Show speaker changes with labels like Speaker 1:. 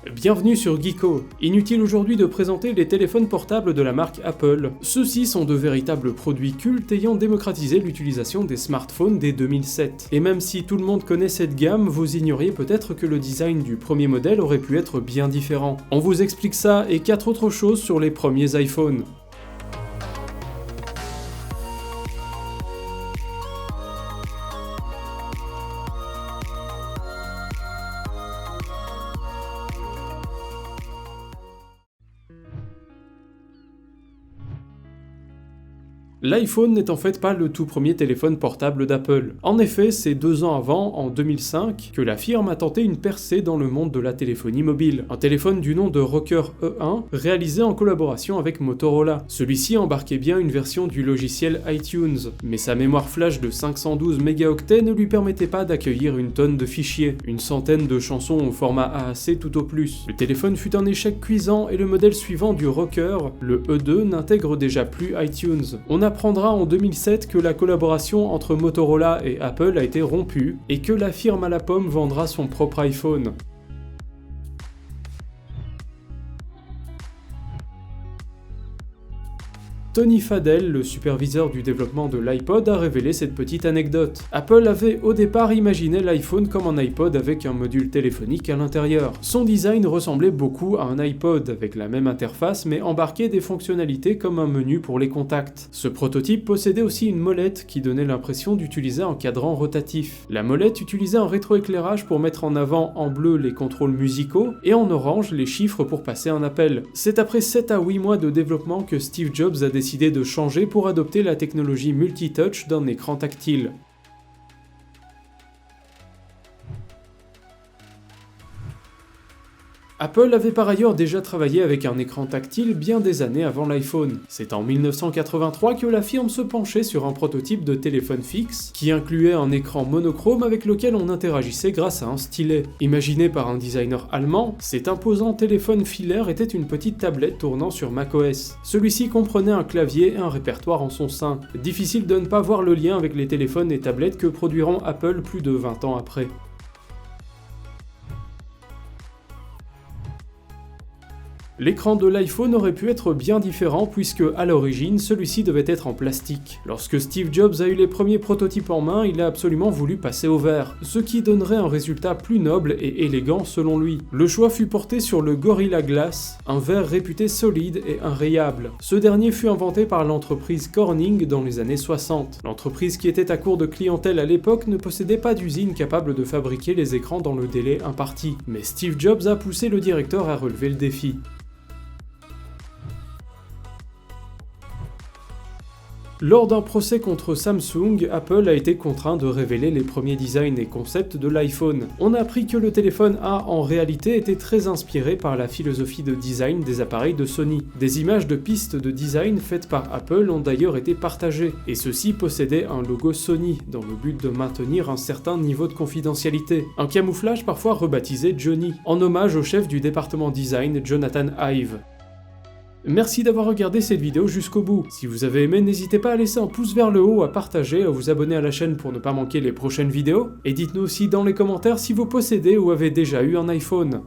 Speaker 1: Bienvenue sur Geeko. Inutile aujourd'hui de présenter les téléphones portables de la marque Apple. Ceux-ci sont de véritables produits cultes ayant démocratisé l'utilisation des smartphones dès 2007. Et même si tout le monde connaît cette gamme, vous ignoriez peut-être que le design du premier modèle aurait pu être bien différent. On vous explique ça et 4 autres choses sur les premiers iPhones. L'iPhone n'est en fait pas le tout premier téléphone portable d'Apple. En effet, c'est 2 ans avant, en 2005, que la firme a tenté une percée dans le monde de la téléphonie mobile. Un téléphone du nom de Rocker E1, réalisé en collaboration avec Motorola. Celui-ci embarquait bien une version du logiciel iTunes, mais sa mémoire flash de 512 mégaoctets ne lui permettait pas d'accueillir une tonne de fichiers, une centaine de chansons au format AAC tout au plus. Le téléphone fut un échec cuisant et le modèle suivant du Rocker, le E2, n'intègre déjà plus iTunes. On apprendra en 2007 que la collaboration entre Motorola et Apple a été rompue et que la firme à la pomme vendra son propre iPhone. Tony Fadell, le superviseur du développement de l'iPod, a révélé cette petite anecdote. Apple avait au départ imaginé l'iPhone comme un iPod avec un module téléphonique à l'intérieur. Son design ressemblait beaucoup à un iPod, avec la même interface mais embarquait des fonctionnalités comme un menu pour les contacts. Ce prototype possédait aussi une molette qui donnait l'impression d'utiliser un cadran rotatif. La molette utilisait un rétroéclairage pour mettre en avant en bleu les contrôles musicaux et en orange les chiffres pour passer un appel. C'est après 7 à 8 mois de développement que Steve Jobs a décidé de changer pour adopter la technologie multitouch d'un écran tactile. Apple avait par ailleurs déjà travaillé avec un écran tactile bien des années avant l'iPhone. C'est en 1983 que la firme se penchait sur un prototype de téléphone fixe qui incluait un écran monochrome avec lequel on interagissait grâce à un stylet. Imaginé par un designer allemand, cet imposant téléphone filaire était une petite tablette tournant sur macOS. Celui-ci comprenait un clavier et un répertoire en son sein. Difficile de ne pas voir le lien avec les téléphones et tablettes que produiront Apple plus de 20 ans après. L'écran de l'iPhone aurait pu être bien différent puisque, à l'origine, celui-ci devait être en plastique. Lorsque Steve Jobs a eu les premiers prototypes en main, il a absolument voulu passer au verre, ce qui donnerait un résultat plus noble et élégant selon lui. Le choix fut porté sur le Gorilla Glass, un verre réputé solide et inrayable. Ce dernier fut inventé par l'entreprise Corning dans les années 60. L'entreprise qui était à court de clientèle à l'époque ne possédait pas d'usine capable de fabriquer les écrans dans le délai imparti. Mais Steve Jobs a poussé le directeur à relever le défi. Lors d'un procès contre Samsung, Apple a été contraint de révéler les premiers designs et concepts de l'iPhone. On a appris que le téléphone a en réalité été très inspiré par la philosophie de design des appareils de Sony. Des images de pistes de design faites par Apple ont d'ailleurs été partagées, et ceux-ci possédaient un logo Sony, dans le but de maintenir un certain niveau de confidentialité. Un camouflage parfois rebaptisé Johnny, en hommage au chef du département design Jonathan Ive. Merci d'avoir regardé cette vidéo jusqu'au bout. Si vous avez aimé, n'hésitez pas à laisser un pouce vers le haut, à partager, à vous abonner à la chaîne pour ne pas manquer les prochaines vidéos. Et dites-nous aussi dans les commentaires si vous possédez ou avez déjà eu un iPhone.